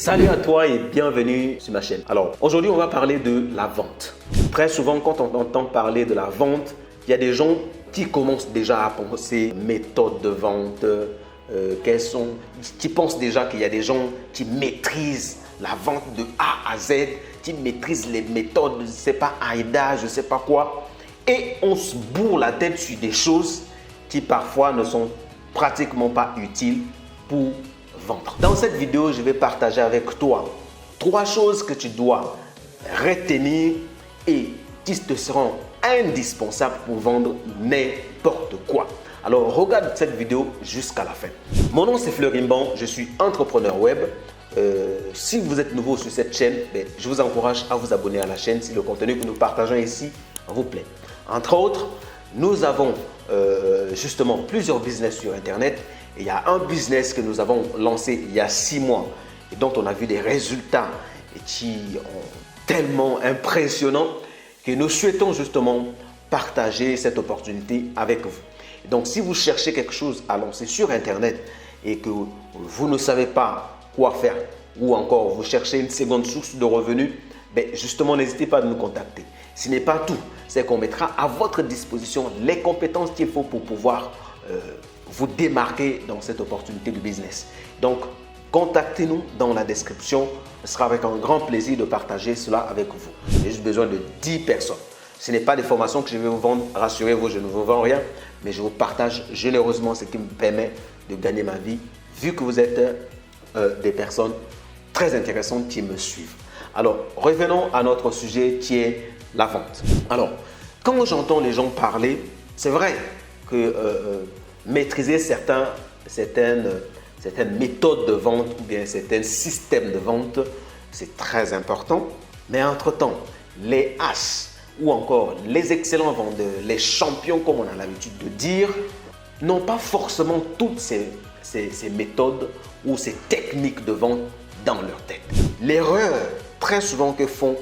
Salut à toi et bienvenue sur ma chaîne. Alors, aujourd'hui, on va parler de la vente. Très souvent, quand on entend parler de la vente, il y a des gens qui commencent déjà à penser méthode de vente, qui pensent déjà qu'il y a des gens qui maîtrisent la vente de A à Z, qui maîtrisent les méthodes, je ne sais pas, AIDA, je ne sais pas quoi. Et on se bourre la tête sur des choses qui parfois ne sont pratiquement pas utiles pour vendre. Dans cette vidéo, je vais partager avec toi 3 choses que tu dois retenir et qui te seront indispensables pour vendre n'importe quoi. Alors, regarde cette vidéo jusqu'à la fin. Mon nom, c'est Fleurimban, je suis entrepreneur web. Si vous êtes nouveau sur cette chaîne, je vous encourage à vous abonner à la chaîne si le contenu que nous partageons ici vous plaît. Entre autres, nous avons justement plusieurs business sur Internet. Et il y a un business que nous avons lancé il y a 6 mois et dont on a vu des résultats et qui sont tellement impressionnants que nous souhaitons justement partager cette opportunité avec vous. Et donc, si vous cherchez quelque chose à lancer sur Internet et que vous ne savez pas quoi faire ou encore vous cherchez une seconde source de revenus, justement, n'hésitez pas à nous contacter. Ce n'est pas tout, c'est qu'on mettra à votre disposition les compétences qu'il faut pour pouvoir vous démarquer dans cette opportunité de business. Donc, contactez-nous dans la description. Ce sera avec un grand plaisir de partager cela avec vous. J'ai juste besoin de 10 personnes. Ce n'est pas des formations que je vais vous vendre. Rassurez-vous, je ne vous vends rien, mais je vous partage généreusement ce qui me permet de gagner ma vie, vu que vous êtes des personnes très intéressantes qui me suivent. Alors, revenons à notre sujet qui est la vente. Alors, quand j'entends les gens parler, c'est vrai que maîtriser certaines méthodes de vente ou bien certains systèmes de vente, c'est très important. Mais entre-temps, les as ou encore les excellents vendeurs, les champions comme on a l'habitude de dire, n'ont pas forcément toutes ces méthodes ou ces techniques de vente dans leur tête. L'erreur très souvent que font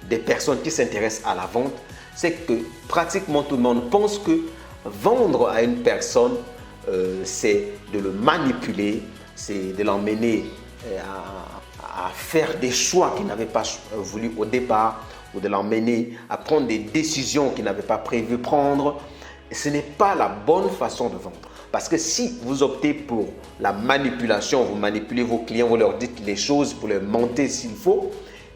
des personnes qui s'intéressent à la vente, c'est que pratiquement tout le monde pense que vendre à une personne, c'est de le manipuler, c'est de l'emmener à faire des choix qu'il n'avait pas voulu au départ ou de l'emmener à prendre des décisions qu'il n'avait pas prévu prendre. Et ce n'est pas la bonne façon de vendre. Parce que si vous optez pour la manipulation, vous manipulez vos clients, vous leur dites les choses pour leur mentir s'il faut,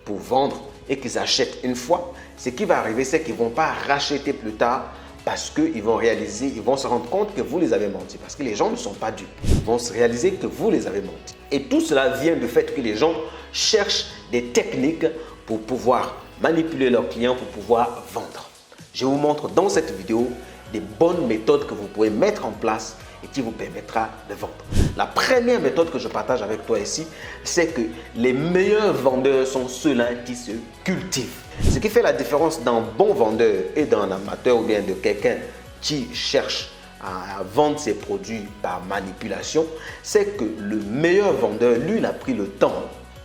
pour vendre et qu'ils achètent une fois, ce qui va arriver, c'est qu'ils ne vont pas racheter plus tard parce qu'ils vont réaliser, ils vont se rendre compte que vous les avez menti. Parce que les gens ne sont pas dupes. Ils vont se réaliser que vous les avez menti. Et tout cela vient du fait que les gens cherchent des techniques pour pouvoir manipuler leurs clients, pour pouvoir vendre. Je vous montre dans cette vidéo des bonnes méthodes que vous pouvez mettre en place et qui vous permettra de vendre. La première méthode que je partage avec toi ici, c'est que les meilleurs vendeurs sont ceux-là qui se cultivent. Ce qui fait la différence d'un bon vendeur et d'un amateur ou bien de quelqu'un qui cherche à vendre ses produits par manipulation, c'est que le meilleur vendeur, lui, il a pris le temps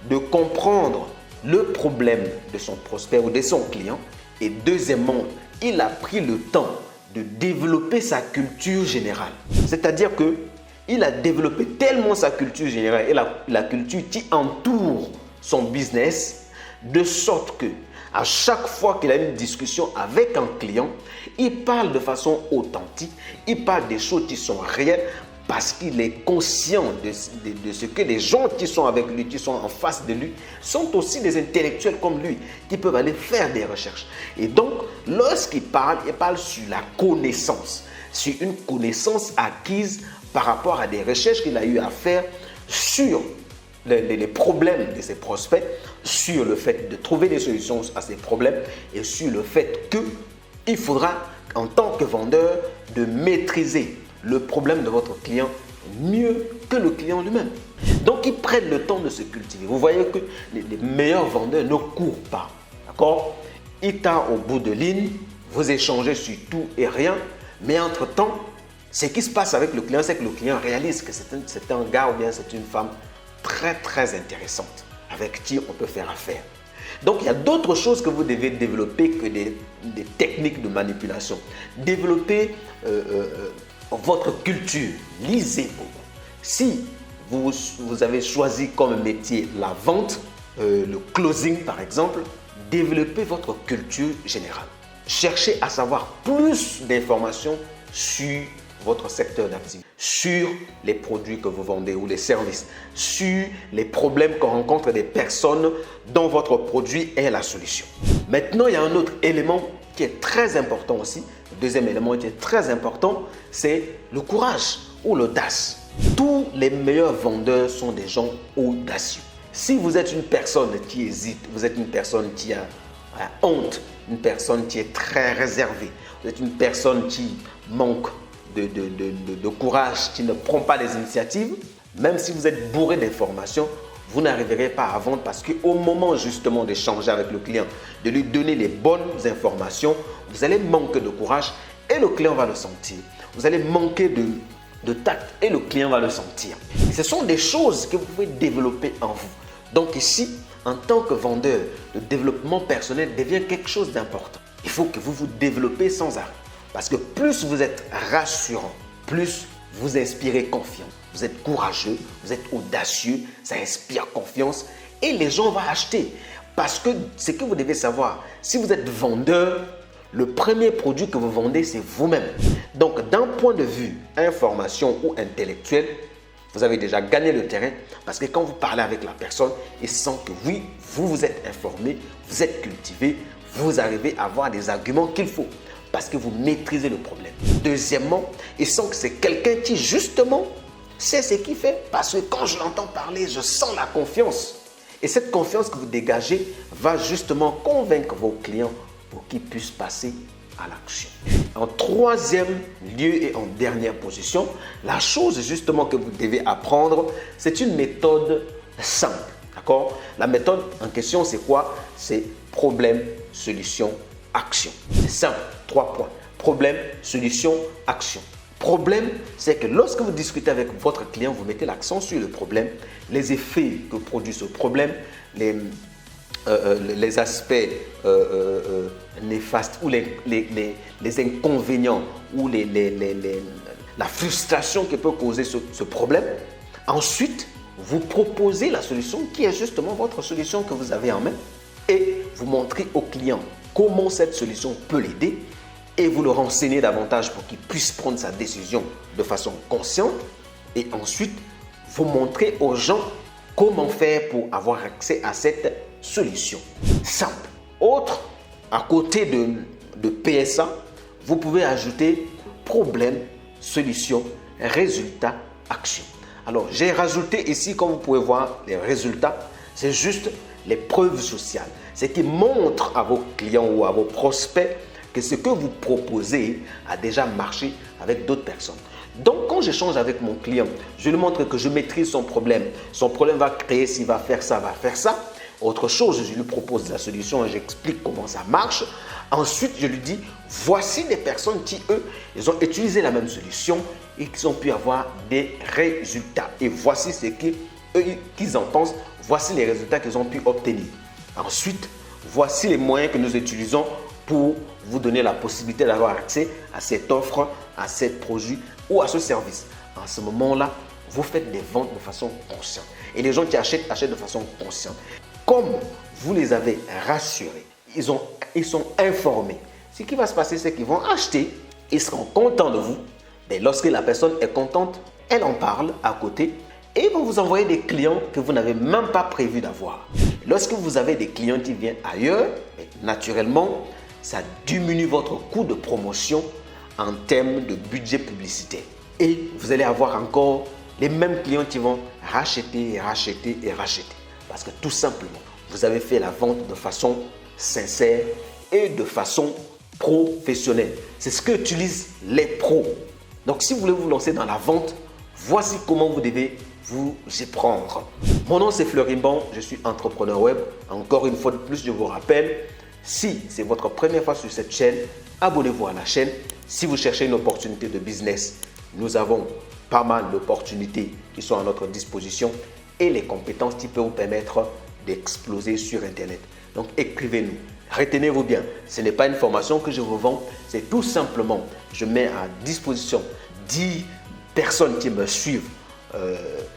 de comprendre le problème de son prospect ou de son client. Et deuxièmement, il a pris le temps de développer sa culture générale. C'est-à-dire qu'il a développé tellement sa culture générale et la culture qui entoure son business, de sorte que à chaque fois qu'il a une discussion avec un client, il parle de façon authentique, il parle des choses qui sont réelles parce qu'il est conscient de ce que les gens qui sont avec lui, qui sont en face de lui, sont aussi des intellectuels comme lui, qui peuvent aller faire des recherches. Et donc, lorsqu'il parle, il parle sur la connaissance, sur une connaissance acquise par rapport à des recherches qu'il a eu à faire sur les problèmes de ses prospects, sur le fait de trouver des solutions à ces problèmes et sur le fait qu'il faudra, en tant que vendeur, de maîtriser le problème de votre client mieux que le client lui-même. Donc, ils prennent le temps de se cultiver. Vous voyez que les meilleurs vendeurs ne courent pas. D'accord? Ils t'ont au bout de ligne, vous échangez sur tout et rien, mais entre-temps, ce qui se passe avec le client, c'est que le client réalise que c'est un gars ou bien c'est une femme très très intéressante avec qui on peut faire affaire. Donc, il y a d'autres choses que vous devez développer que des techniques de manipulation. Développer votre culture. Lisez beaucoup. Si vous avez choisi comme métier la vente, le closing par exemple, développez votre culture générale. Cherchez à savoir plus d'informations sur votre secteur d'activité, sur les produits que vous vendez ou les services, sur les problèmes que rencontrent des personnes dont votre produit est la solution. Maintenant, il y a un autre élément qui est très important aussi. Le deuxième élément qui est très important, c'est le courage ou l'audace. Tous les meilleurs vendeurs sont des gens audacieux. Si vous êtes une personne qui hésite, vous êtes une personne qui a honte, une personne qui est très réservée, vous êtes une personne qui manque de courage, qui ne prend pas les initiatives, même si vous êtes bourré d'informations, vous n'arriverez pas à vendre parce qu'au moment justement d'échanger avec le client, de lui donner les bonnes informations, vous allez manquer de courage et le client va le sentir. Vous allez manquer de tact et le client va le sentir. Ce sont des choses que vous pouvez développer en vous. Donc ici, en tant que vendeur, le développement personnel devient quelque chose d'important. Il faut que vous vous développez sans arrêt. Parce que plus vous êtes rassurant, plus vous inspirez confiance. Vous êtes courageux, vous êtes audacieux, ça inspire confiance et les gens vont acheter. Parce que ce que vous devez savoir, si vous êtes vendeur, le premier produit que vous vendez, c'est vous-même. Donc, d'un point de vue information ou intellectuel, vous avez déjà gagné le terrain parce que quand vous parlez avec la personne, il sent que oui, vous vous êtes informé, vous êtes cultivé, vous arrivez à avoir des arguments qu'il faut parce que vous maîtrisez le problème. Deuxièmement, il sent que c'est quelqu'un qui justement sait ce qu'il fait parce que quand je l'entends parler, je sens la confiance. Et cette confiance que vous dégagez va justement convaincre vos clients pour qu'ils puissent passer à l'action. En troisième lieu et en dernière position, la chose justement que vous devez apprendre, c'est une méthode simple. D'accord? La méthode en question, c'est quoi? C'est problème, solution, action. C'est simple, 3 points. Problème, solution, action. Problème, c'est que lorsque vous discutez avec votre client, vous mettez l'accent sur le problème, les effets que produit ce problème, les aspects néfastes ou les inconvénients ou la frustration que peut causer ce problème. Ensuite, vous proposez la solution qui est justement votre solution que vous avez en main et vous montrez au client comment cette solution peut l'aider et vous le renseignez davantage pour qu'il puisse prendre sa décision de façon consciente et ensuite vous montrez aux gens comment faire pour avoir accès à cette solution simple. Autre, à côté de PSA, vous pouvez ajouter problème, solution, résultat, action. Alors, j'ai rajouté ici, comme vous pouvez voir, les résultats. C'est juste les preuves sociales. Ce qui montre à vos clients ou à vos prospects que ce que vous proposez a déjà marché avec d'autres personnes. Donc, quand j'échange avec mon client, je lui montre que je maîtrise son problème. Son problème va créer, s'il va faire ça, va faire ça. Autre chose, je lui propose la solution et j'explique comment ça marche. Ensuite, je lui dis, voici des personnes qui, eux, ils ont utilisé la même solution et qui ont pu avoir des résultats. Et voici ce qu'ils en pensent. Voici les résultats qu'ils ont pu obtenir. Ensuite, voici les moyens que nous utilisons pour vous donner la possibilité d'avoir accès à cette offre, à ce produit ou à ce service. En ce moment-là, vous faites des ventes de façon consciente. Et les gens qui achètent de façon consciente. Comme vous les avez rassurés, ils sont informés. Ce qui va se passer, c'est qu'ils vont acheter, ils seront contents de vous. Mais lorsque la personne est contente, elle en parle à côté et ils vont vous envoyer des clients que vous n'avez même pas prévu d'avoir. Lorsque vous avez des clients qui viennent ailleurs, naturellement, ça diminue votre coût de promotion en termes de budget publicitaire. Et vous allez avoir encore les mêmes clients qui vont racheter et racheter et racheter. Parce que tout simplement, vous avez fait la vente de façon sincère et de façon professionnelle. C'est ce que utilisent les pros. Donc, si vous voulez vous lancer dans la vente, voici comment vous devez vous y prendre. Mon nom, c'est Fleurimban. Je suis entrepreneur web. Encore une fois de plus, je vous rappelle, si c'est votre première fois sur cette chaîne, abonnez-vous à la chaîne. Si vous cherchez une opportunité de business, nous avons pas mal d'opportunités qui sont à notre disposition et les compétences qui peuvent vous permettre d'exploser sur Internet. Donc, écrivez-nous. Retenez-vous bien, ce n'est pas une formation que je vous vends, c'est tout simplement, je mets à disposition 10 personnes qui me suivent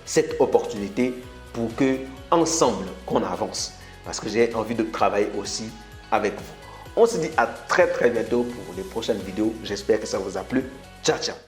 cette opportunité pour que ensemble qu'on avance. Parce que j'ai envie de travailler aussi avec vous. On se dit à très bientôt pour les prochaines vidéos. J'espère que ça vous a plu. Ciao, ciao.